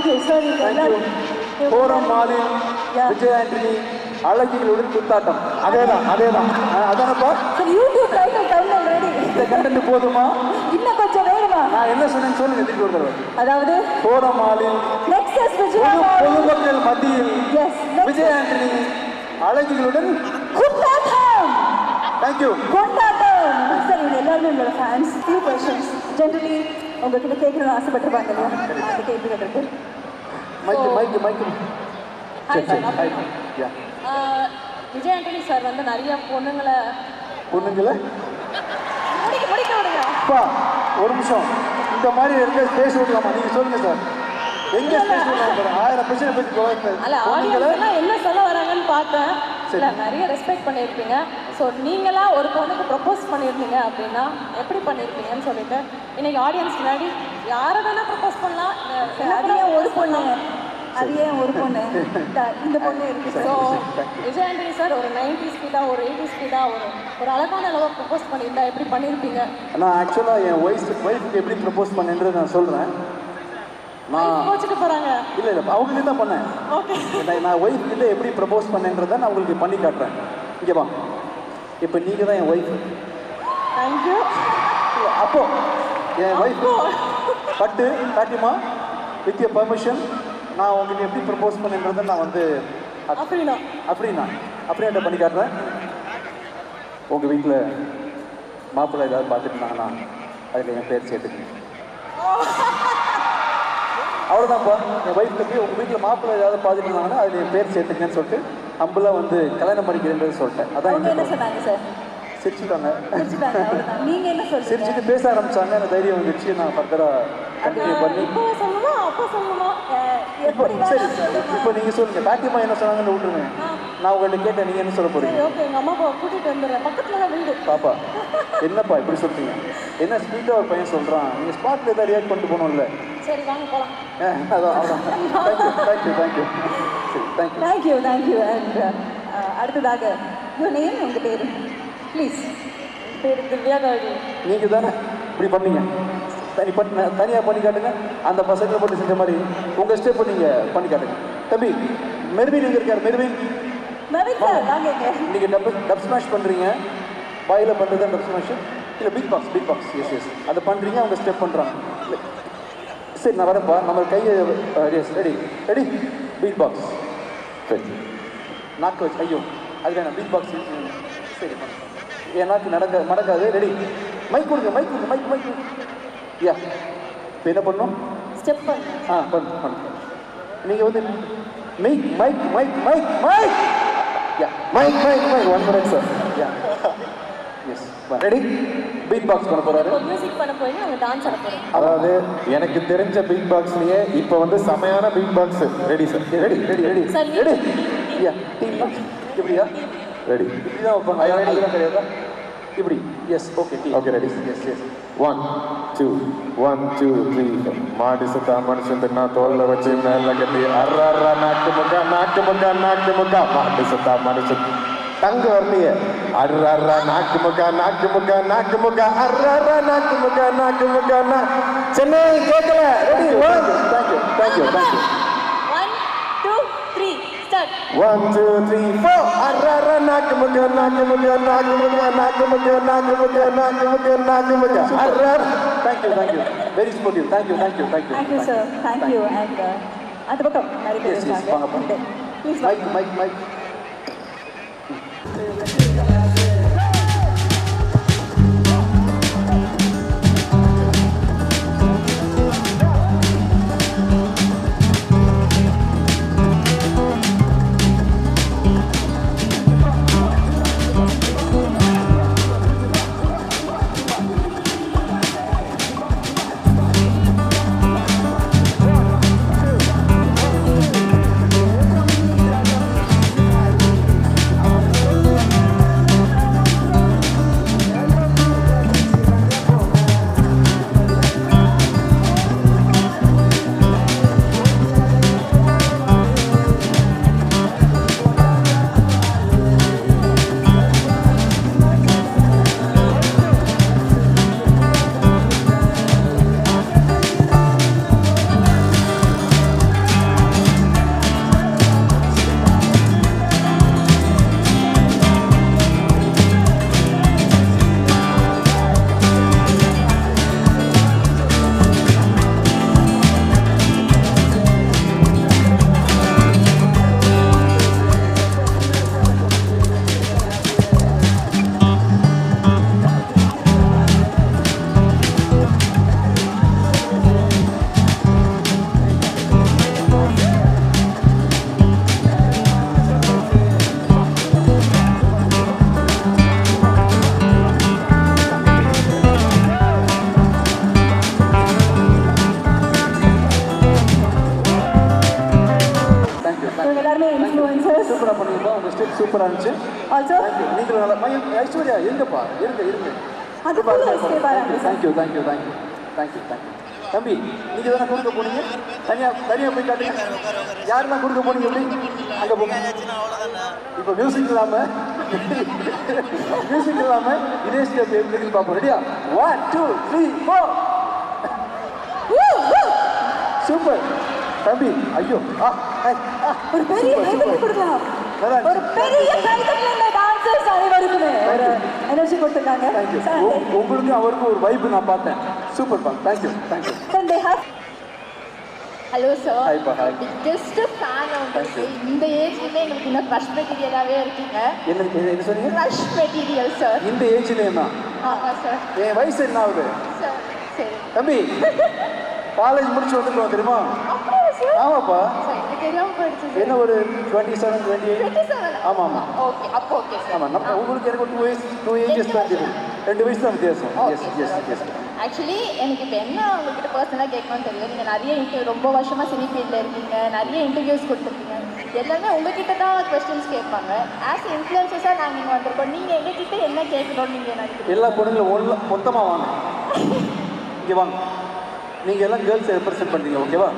Thank you sir. கோரம் மாலில் விஜய் ஆண்டனி அழகிகளுடன் குத்தாட்டம். அதேதான் அதானப்பா sir. YouTube title Tamil ready. இந்த கண்டென்ட் போதுமா? இன்னும் கொஞ்சம் வேணுமா? நான் என்ன சொன்னேன்னு சொல்லுங்க திருப்பி ஒரு தடவை. அதாவது கோரம் மாலில் நெக்ஸஸ் விஜய் பொதுமக்கள் மத்தியில் விஜய் ஆண்டனி அழகிகளுடன் குத்தாட்டம். தேங்க்யூ. கொண்டாட்டம். சார் இவங்க எல்லாருமே உங்களோட ஃபேன்ஸ். ஃபியூ क्वेश्चंस ஜெனரலி உங்ககிட்ட கேட்கணும்னு ஆசைப்பட்டிருப்பாங்க இல்லையா? அந்த கேள்வி கேட்குறது. மைக்கு விஜய் ஆண்டனி சார் வந்து நிறைய பொண்ணுங்களை முடிக்க விடுங்க. அப்பா ஒரு நிமிஷம் இந்த மாதிரி எங்க ஸ்பேஸ் விடலாமா? நீங்க சொல்லுங்க சார். எங்க ஸ்பேஸ் விடலாம்? 1000 பிரச்சனை பத்தி அல்ல ஆடியன்ஸ் என்ன சொல்ல வராங்கன்னு பார்த்தேன். இல்லை நிறைய ரெஸ்பெக்ட் பண்ணியிருப்பீங்க. ஸோ நீங்களா ஒரு பொண்ணுக்கு ப்ரப்போஸ் பண்ணியிருந்தீங்க அப்படின்னா எப்படி பண்ணியிருப்பீங்கன்னு சொல்லிட்டு இன்னைக்கு ஆடியன்ஸ் முன்னாடி யாரை வேணா ப்ரப்போஸ் பண்ணலாம். அது ஏன் ஒரு பொண்ணு இந்த பொண்ணு இருக்கு. ஸோ விஜய் ஆண்டனி சார் ஒரு 90s கிட்டா ஒரு 80s கிட்டா ஒரு அழகான அளவை ப்ரப்போஸ் பண்ணியிருந்தா எப்படி பண்ணியிருப்பீங்க? நான் ஆக்சுவலாக என் ஒய்ஃபுக்கு எப்படி ப்ரப்போஸ் பண்ணேன்றது நான் சொல்கிறேன். நான் கோச்சுட்டு போகிறாங்க. இல்லை அவங்களுக்கு தான் பண்ணேன். ஓகே. நான் ஒய்ஃப் கிட்ட எப்படி ப்ரப்போஸ் பண்ணேன்றதை நான் உங்களுக்கு பண்ணி காட்டுறேன். இங்கே வா. இப்போ நீங்கள் தான் என் ஒய்ஃபு. தேங்க்யூ. அப்போ என் ஒய்ஃபு பட்டு காட்டிமா வித் யர் பர்மிஷன் நான் உங்களுக்கு எப்படி ப்ரப்போஸ் பண்ணேன்றதை நான் வந்து அப்படின்னா பண்ணி காட்டுறேன். உங்கள் வீட்டில் மாப்பிள்ளை ஏதாவது பார்த்துட்டு இருந்தாங்கன்னா அதில் என் பேர் சேர்த்துக்கங்க. அவ்வளோதான்ப்பா. என் ஒய்ஃப்க்கு போய் உங்கள் வீட்டில் மாப்பிள்ளை ஏதாவது பார்த்துட்டு இருந்தாங்கன்னா அதில் என் பேர் சேர்த்துக்கன்னு சொல்லிட்டு அம்புலாம் வந்து கல்யாணம் பண்ணிக்கிறேன்றது சொல்லிட்டேன். அதான் என்ன சொன்னாங்க சார்? சிரிச்சுட்டாங்க. நீங்க என்ன சொல்றீங்க? சிரிச்சுட்டு பேச ஆரம்பிச்சாங்க. எனக்கு தைரியம் வந்துச்சு. நான் ஃபர்தராக கண்டினியூ பண்ணி சரி இப்போ நீங்கள் சொல்லுங்கள். பாட்டியம்மா என்ன சொன்னாங்கன்னு விட்டுருங்க. நான் உங்கள்கிட்ட கேட்டேன், நீங்கள் என்ன சொல்ல போகிறீங்க? ஓகே, எங்கள் அம்மா கூட்டிகிட்டு வந்துடுறேன். பக்கத்தில் தான் வீடு. பாப்பா என்னப்பா இப்படி சொல்கிறீங்க? என்ன ஸ்பீட்டாக ஒரு பையன் சொல்கிறான். நீங்கள் ஸ்பாட்டில் ஏதாவது ரியாக்ட் பண்ணிட்டு போகணும்ல. சரி வாங்க போகலாம். அதான் தேங்க்யூ சரி தேங்க்யூ. அண்ட் அடுத்ததாக யுவர் நேம், உங்கள் பேர் ப்ளீஸ். பேர் திவ்யா கௌரி. நீங்கள் தானே இப்படி பண்ணீங்க? தனியாக பண்ணி காட்டுங்க. அந்த பசங்களை போட்டு செஞ்ச மாதிரி உங்கள் ஸ்டெப் நீங்கள் பண்ணி காட்டுங்க. தம்பி மெர்வின் எங்கே இருக்கார்? மெர்வின் நீங்கள் டப் ஸ்மாஷ் பண்ணுறீங்க. பாயில் பண்ணுறது டப் ஸ்மாஷ் இல்லை பிக் பாக்ஸ் எஸ் அதை பண்ணுறீங்க. அவங்க ஸ்டெப் பண்ணுறாங்க. சரி நான் வரேன்ப்பா. நம்ம கையை எஸ் ரெடி பீட் பாக்ஸ். சரி நாக்கு வச்சு ஐயோ அது வேணாம். பீட் பாக்ஸ் சரி என் நாக்கு மடக்காது. ரெடி மைக் கொடுங்க. மைக் யா இப்போ என்ன பண்ணணும்? ஸ்டெப் பண்ணு. பண்ணு. நீங்கள் வந்து mike yeah mike 1 minute sir. Yeah yes ready beat box பண்ண போறாரு. மியூசிக் பண்ண போறீங்க, அவங்க டான்ஸ் ஆட போறீங்க. அதாவது எனக்கு தெரிஞ்ச பீட் பாக்ஸ்லயே இப்போ வந்து செமையான beat box. Ready sir? Ready யா டீம் இப்படியா? ரெடி இப்படிதான் வைப்பாங்க. அதெல்லாம் கிடையாதா? இப்படி எஸ் ஓகே ரெடி எஸ் 1 2 1 2 3 மாடி சுத்தா மனுஷன் தின்னா தோல்ல வச்சு மேல கட்டி அர்ரா நாக்கு முக்கா மாடி சுத்தா மனுஷன் தங்க வரலையே அர்ரா நாக்கு முக்கா அர்ரா நாக்கு முக்கா சென்னை கேட்கல. Ready thank you 1 2 3 start. 1 2 3 4 அர்ரா நாக்கு முக்கா அர்ரா. Thank you very sportive. Thank you sir. Thank you. And அந்த பக்கம் நிறைய பேர் இருக்காங்க. ப்ளீஸ் மைக் எல்லாருமே இன்ஃப்ளூயன்சர்ஸ். சூப்பராக பண்ணியிருந்தோம். உங்கள் ஸ்டெப் சூப்பராக இருந்துச்சு. ஆல்சோ நீங்களும் நல்லா ஐஸ்வர்யா இருங்கப்பா இருங்க தேங்க்யூ தம்பி, நீங்கள் தானே கொடுக்க போனீங்க? தனியாக போய் காட்டுங்க. யாருன்னா கொடுக்க போனீங்க? எப்படி அங்கே போங்க. இப்போ மியூசிக் இல்லாமல் இதே ஸ்டெப் எப்படி பார்ப்போம். ரெடியா? 1 2 3 4. சூப்பர் தம்பி. ஐயோ ஒரு பெரிய கைதட்டல் கொடுக்கலாம். ஒரு பெரிய கைதட்டல் இந்த டான்சர்ஸ் அனைவருக்குமே ஒரு எனர்ஜி கொடுத்துருக்காங்க. உங்களுக்கு அவருக்கு ஒரு வைப் நான் பார்த்தேன். சூப்பர் பா. தேங்க்யூ. Hello sir. ஹாய்ப்பா. ஹாய். பிக்கெஸ்ட் ஃபேன் உங்களுக்கு. இந்த ஏஜ்ல எங்களுக்கு இன்னும் க்ரஷ் மெட்டீரியலாகவே இருக்கீங்க. என்ன சொன்னீங்க? Crush material sir. இந்த ஏஜ்லேயுமா? ஆமாம் சார். என் வயசு என்ன ஆகுது சார்? சரி தம்பி, காலேஜ் முடிச்சு வந்துருக்கோம் தெரியுமா? ஆமாப்பா. என்ன ஒரு 27 28? ஆமாம். ஓகே, அப்போ ஓகே சார். ஆமாம், நம்ம உங்களுக்கு எனக்கு 2 ஏஜஸ் தான் இருக்குது. 2 வயசு தான் வித்தியாசம். எஸ். ஆக்சுவலி எனக்கு இப்போ என்ன உங்ககிட்ட பர்சனலாக கேட்கணும்னு தெரியல. நீங்கள் நிறைய ரொம்ப வருஷமாக சினி ஃபீல்டில் இருக்கீங்க, நிறைய இன்டர்வியூஸ் கொடுத்துருக்கீங்க. எல்லாமே உங்ககிட்ட தான் கொஸ்டின்ஸ் கேட்பாங்க. ஆஸ் இன்ஃப்ளூயன்சஸாக நாங்கள் இங்கே வந்திருக்கோம். நீங்கள் எங்ககிட்ட என்ன கேட்கணும்னு நீங்கள் நினைக்கிறீங்க? எல்லா பொண்ணுங்களும் மொத்தமாக வாங்க. இங்கே வாங்க. நீங்கள் எல்லாம் கேர்ள்ஸை ரெப்ரசென்ட் பண்ணுறீங்க, ஓகேவா?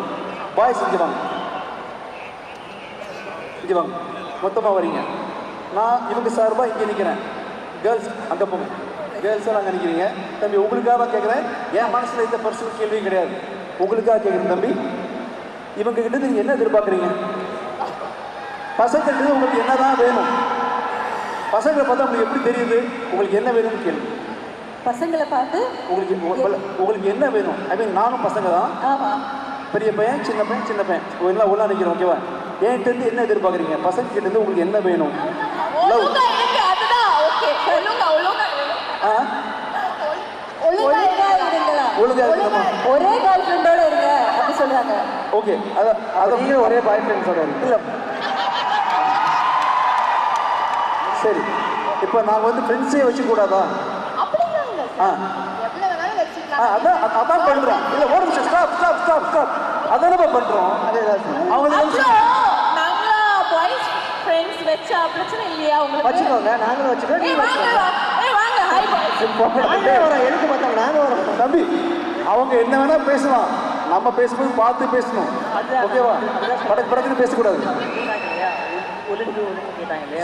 பாய்ஸ் இங்கே வாங்க. மொத்தமாக வரீங்க. நான் இவங்க சார்பாக இங்கே நிற்கிறேன். கேர்ள்ஸ் அங்கே போங்க. கேர்ள்ஸ் எல்லாம் அங்கே நிற்கிறீங்க. தம்பி, உங்களுக்காக தான் கேட்குறேன். என் மனசில் இந்த பர்சனல் கேள்வியும் கிடையாது. உங்களுக்காக கேட்குறேன் தம்பி. இவங்க கிட்ட நீங்கள் என்ன எதிர்பார்க்குறீங்க? பசங்கள்கிட்ட உங்களுக்கு என்ன தான் வேணும்? பசங்களை பார்த்தா உங்களுக்கு எப்படி தெரியுது உங்களுக்கு என்ன வேணும்னு கேள்வி. பசங்களை பார்த்து உங்களுக்கு என்ன வேணும்? ஐ மீன், நானும் பசங்க தான். ஆமாம். பெரிய பையன் சின்ன பையன் எல்லாம் ஒன்றா நிற்கிறோம், ஓகேவா? என்கிட்ட என்ன எதிர்பார்க்குறீங்க? பசங்க கிட்ட இருந்து உங்களுக்கு என்ன வேணும்? ஒழுங்கா இருக்கணுமா? ஒரே கேர்ள் ஃப்ரெண்டோட இருங்க அப்படி சொல்றாங்க. ஓகே, அதை ஒரே பாய் ஃப்ரெண்ட் சொல்றாங்க. இல்லை சரி, இப்போ நாங்கள் வந்து ஃப்ரெண்ட்ஸே வச்சுக்கூடாதா? அதான் பண்றோம். இல்ல, ஒரு நிமிஷம், ஸ்டாப். அதானப்பா பண்றோம். வச்சுக்கோங்க, நாங்களும் வச்சுக்கோங்க. எனக்கு பார்த்தாங்க, நானும் வரேன். தம்பி, அவங்க என்ன வேணா பேசலாம். நம்ம பேசும்போது பார்த்து பேசணும், ஓகேவா? படக்குன்னு பேசக்கூடாது.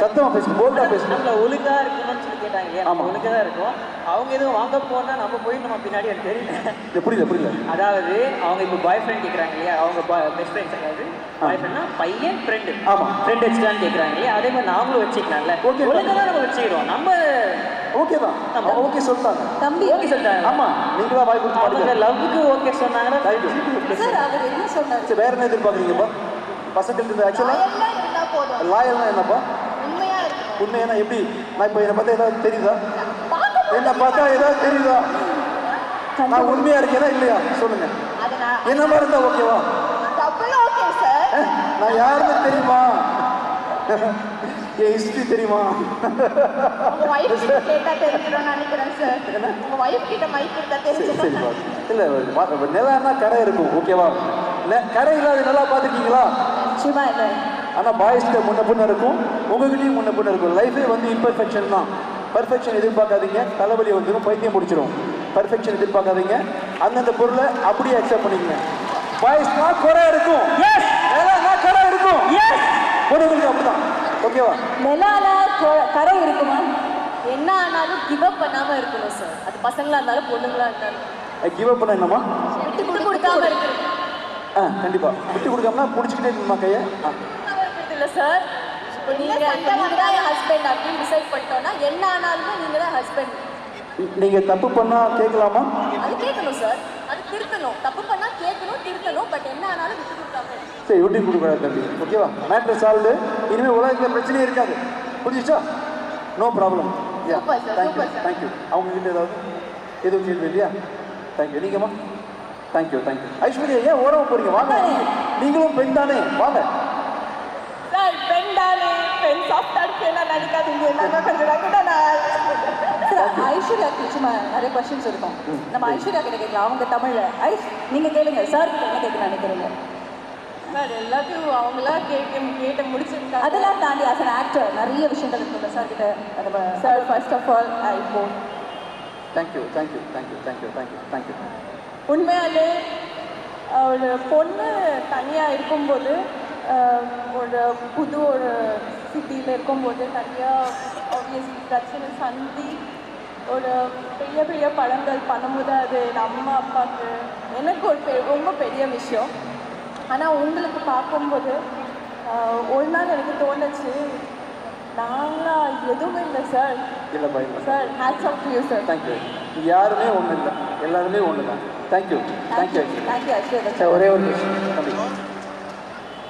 சத்தமா பேசணும், போல்டா பேசணும். ஒழுங்கா இருக்கணும்னு சொல்லி கேட்டாங்க இல்லையா? நம்ம ஒழுங்கா தான் இருக்கும். அவங்க எதுவும் வாங்க போனா நம்ம போய் நம்ம பின்னாடி எனக்கு தெரியல. புரியல. அதாவது அவங்க இப்போ பாய் ஃப்ரெண்ட் கேட்குறாங்க இல்லையா? அவங்க பெஸ்ட் ஃப்ரெண்ட்ஸ். அதாவது பாய் ஃப்ரெண்ட்னா பையன் ஃப்ரெண்டு. ஆமாம், ஃப்ரெண்ட் வச்சுக்கலான்னு கேட்குறாங்க இல்லையா? அதே மாதிரி நாமளும் வச்சுக்கலாம்ல. ஓகே, ஒழுங்கா தான் நம்ம வச்சுக்கிறோம். நம்ம ஓகே தான். ஓகே சொல்லிட்டாங்க. தம்பி ஓகே சொல்லிட்டாங்க. ஆமாம், நீங்க தான் வாய் கொடுத்து அவங்க லவ்வுக்கு ஓகே சொன்னாங்கன்னா சார் அவர் என்ன சொன்னார்? வேற என்ன எதிர்பார்க்குறீங்கப்பா பசங்களுக்கு? ஆக்சுவலாக லாயல்னா என்னப்பா? உண்மையான எப்படி? நான் இப்போ என்னை பார்த்தா ஏதாவது தெரியுதா? என்னை பார்த்தா ஏதாவது தெரியுதா? நான் உண்மையா இருக்கேனா இல்லையா சொல்லுங்க. என்ன மாதிரி இருந்தா ஓகேவா? நான் யாருன்னு தெரியுமா? என் ஹிஸ்டரி தெரியுமா? இல்லை, நிலன்னா கரை இருக்கும், ஓகேவா? கரை இல்லாத நல்லா பார்த்துருக்கீங்களா? சும்மா இல்லை. ஆனால் பாய்ஸ்க்கு முன்ன பொண்ணு இருக்கும், உங்ககிட்டையும் முன்ன பொண்ணு இருக்கும். லைஃபே வந்து இம்பர்ஃபெக்ஷன் தான். பர்ஃபெக்ஷன் எதிர்பார்க்காதீங்க, தலைவலி வந்துடும், பைத்தியம் முடிச்சிடும். பர்ஃபெக்ஷன் எதிர்பார்க்காதீங்க, அந்தந்த பொருளை அப்படியே அக்செப்ட் பண்ணிக்கங்க. பாய்ஸ்னா குறை இருக்கும், கரை இருக்கும், பொண்ணுங்களுக்கு அப்படிதான், ஓகேவா? நிலால கரை இருக்குமா? என்ன ஆனாலும் கிவ் அப் பண்ணாம இருக்கணும் சார். அது பசங்களா இருந்தாலும் பொண்ணுங்களா இருந்தாலும். கிவ் அப் பண்ண என்னமா? விட்டு கொடுக்காம இருக்கணும். கண்டிப்பா விட்டு கொடுக்காம பிடிச்சிக்கிட்டே இருக்கணுமா கையை? இல்லை சார், இப்போ நீங்கள் தான் என் ஹஸ்பண்ட் அப்படின்னு டிசைட் பண்ணிட்டோன்னா என்ன ஆனாலுமே நீங்கள் தான் ஹஸ்பண்ட். நீங்கள் தப்பு பண்ணால் கேட்கலாமா? அது கேட்கணும் சார், அது திருத்தணும். தப்பு பண்ணால் கேட்கணும், திருத்தணும். பட் என்ன ஆனாலும் விட்டு கொடுக்காம. சரி, விட்டு கொடுக்கூடாது தம்பி, ஓகேவா? Matter solved. இனிமேல் உலகத்தில் பிரச்சனையே இருக்காது, புரிஞ்சிச்சா? No problem. தேங்க்யூ. அவங்ககிட்ட எதுவும் கேள்வி இல்லையா? தேங்க்யூ. நீங்கம்மா? தேங்க்யூ. ஐஸ்வர்யா, ஏன் ஓரமாக போறீங்க? வாங்க, நீங்களும் பெண் தானே, வாங்க. சார், பெண் தானே, பெண் சாஃப்டா இருக்கேன்னா நினைக்காதீங்க. நாங்கள் கொஞ்சம் ஐஸ்வர்யாக்கு சும்மா நிறைய கொஸ்டின்ஸ் இருக்கும். நம்ம ஐஸ்வர்யா கிட்ட கேட்கலாம். அவங்க தமிழ்ல. நீங்கள் கேளுங்க சார், என்ன கேட்க நினைக்கிறீங்க? சார் எல்லாத்தையும் அவங்களா கேட்டு முடிச்சிருக்காங்க. அதெல்லாம் தாண்டி as an actor நிறைய விஷயங்கள் இருக்குல்ல சார் கிட்ட அதை sir first of all I phone thank you thank you thank you thank you thank you thank you. உண்மையாலே ஒரு பொண்ணு தனியாக இருக்கும்போது ஒரு சிட்டியில் இருக்கும்போது நிறையா ஆப்வியஸ்லி பிரச்சனை சந்தி ஒரு பெரிய பெரிய படங்கள் பண்ணும்போது அது அம்மா அப்பாவுக்கு எனக்கு ரொம்ப பெரிய விஷயம். ஆனால் உங்களுக்கு பார்க்கும்போது ஒரு நாள் எனக்கு தோணுச்சு நாங்களாம் எதுவுமே இல்லை சார். இல்லைப்பா இல்லை sir hats off you sir. Thank you. யாருமே ஒன்றும் இல்லை, எல்லாருமே ஒன்று தான். Thank you thank you thank you actually. Sir ஒரே ஒரு விஷயம் தம்பி.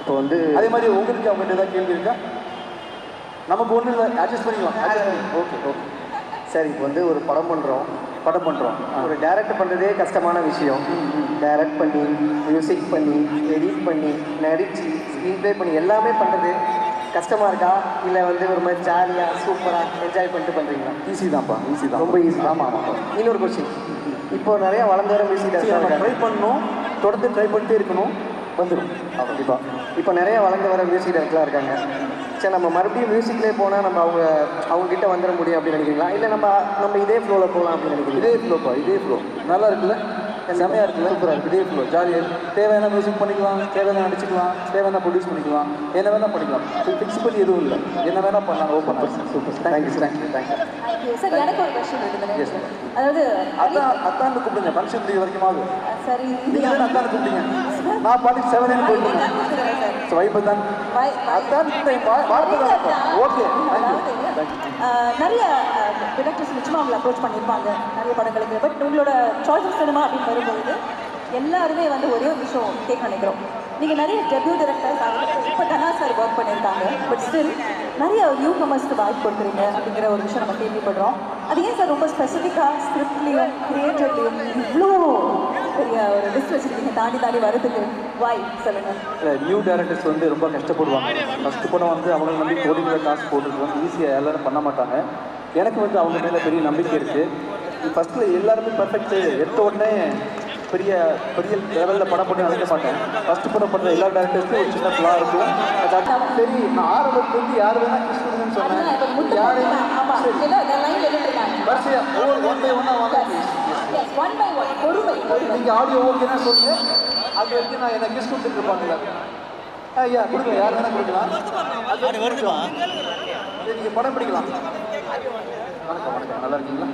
இப்போ வந்து அதே மாதிரி உங்களுக்கு அவங்ககிட்ட ஏதாவது கேள்வி இருக்கா? நமக்கு ஒன்றும் இல்லை, அட்ஜஸ்ட் பண்ணிக்கலாம். Okay okay. சார் இப்போ வந்து ஒரு படம் பண்ணுறோம், படம் பண்ணுறோம். ஒரு டைரக்ட் பண்ணுறதே கஷ்டமான விஷயம். டைரக்ட் பண்ணி மியூசிக் பண்ணி எடிட் பண்ணி நடிச்சு ஸ்க்ரீன் ப்ளே பண்ணி எல்லாமே பண்ணுறது கஷ்டமாக இருக்கா இல்லை வந்து ஒரு மாதிரி ஜாலியாக சூப்பராக என்ஜாய் பண்ணிட்டு பண்ணுறீங்களா? ஈஸி தான்ப்பா, ஈஸி தான், ரொம்ப ஈஸி. ஆமாம் ஆமாம். இன்னொரு கொஸ்டின், இப்போ நிறையா வளர்ந்து வர மியூசிக் நம்ம டேரக்டர் ட்ரை பண்ணணும், தொடர்ந்து ட்ரை பண்ணிட்டே இருக்கணும், வந்துடும் கண்டிப்பாக. இப்போ நிறைய வளர்ந்து வர மியூசிக் டேரக்டர்லாம் இருக்காங்க. சரி நம்ம மறுபடியும் மியூசிக்லேயே போனால் நம்ம அவங்ககிட்ட வந்துட முடியும் அப்படின்னு நினைக்கிறீங்களா? இல்லை நம்ம இதே ஃப்ளோவில் போகலாம் அப்படின்னு நினைக்கிறீங்க? இதே ஃப்ளோப்பா, இதே ஃப்ளோ நல்லா இருக்குல்ல, செமையாக இருக்குல்ல, சூப்பராக இருக்குது. இதே ஃப்ளோ ஜாலியாக தேவையான மியூசிக் பண்ணிக்கலாம், தேவையான நடிச்சுக்கலாம், தேவையான ப்ரொடியூஸ் பண்ணிக்கலாம், என்ன வேணால் பண்ணிக்கலாம். ஃபிக்ஸ் பண்ணி எதுவும் இல்லை, என்ன வேணால் பண்ணலாம். Open super. Thank you thank you thank you. Sir எனக்கு ஒரு கொஸ்டின் இருக்குது. அதாவது அத்தான் கூப்பிடுங்க, ஃபங்க்ஷன் முடிய வரைக்கும் ஆகும். சரி நீங்கள் தானே அத்தான் கூப்பிட்டீங்க, நான் பாட்டுக்கு 7 போயிட்டு ஸோ வைப்பு தான் அத்தான் வார்த்தை தான். Okay thank you thank you. நிறைய டிரெக்டர்ஸ் நிச்சயமாக அவங்களை அப்ரோச் பண்ணியிருப்பாங்க நிறைய படங்களுக்கு. பட் உங்களோட சாய்ஸ் ஆஃப் சினிமா அப்படின்னு வரும்போது எல்லாருமே வந்து ஒரே ஒரு விஷயம் கேட்க நினைக்கிறோம். நீங்கள் நிறைய டெபியூ டிரெக்டர்ஸ் இப்போ தனா சார் ஒர்க் பண்ணியிருக்காங்க. பட் ஸ்டில் நிறைய நியூ கமர்ஸ்க்கு வாய்ப்பு கொடுக்குறீங்க அப்படிங்கிற ஒரு விஷயம் நம்ம கேள்விப்படுறோம். அது ஏன் சார் ரொம்ப ஸ்பெசிஃபிக்காக ஸ்கிரிப்ட்லேயும் கிரியேட்டர்லேயும் இவ்வளோ பெரிய ஒரு லிஸ்ட் வச்சுருக்கீங்க தாண்டி வரதுக்கு வாய் சொல்லுங்கள். இல்லை, நியூ டேரக்டர்ஸ் வந்து ரொம்ப கஷ்டப்படுவாங்க. ஃபஸ்ட்டு படம் வந்து அவங்களை நம்பி கோடிகளை காசு போட்டுருக்கோம், ஈஸியாக எல்லாரும் பண்ண மாட்டாங்க. எனக்கு வந்து அவங்க மேலே பெரிய நம்பிக்கை இருக்குது. ஃபஸ்ட்டில் எல்லாருமே பர்ஃபெக்ட் எடுத்த உடனே பெரிய பெரிய லெவலில் படம் பண்ணி நினைக்க மாட்டேன். ஃபஸ்ட்டு படம் பண்ணுற எல்லா டேரக்டர்ஸும் ஒரு சின்ன ஃப்ளா இருக்கும். சரி, நான் ஆரம்பத்துக்கு வந்து யார் வேணால் கிறிஸ்துன்னு சொன்னேன். யாரையும் வரிசையா ஒன் பை ஒன்னாக வாங்க. நீங்கள் ஆடியோ ஓகேன்னா சொல்லுங்க, அது வரைக்கும் நான் என்ன கிஸ் கொடுத்துட்டு இருப்பாங்கல்ல. ஐயா கொடுங்க, யார் வேணால் கொடுக்கலாம். அது வருதுமா, நீங்கள் படம் பிடிக்கலாம். வணக்கம் வணக்கம், நல்லா இருக்கீங்களா?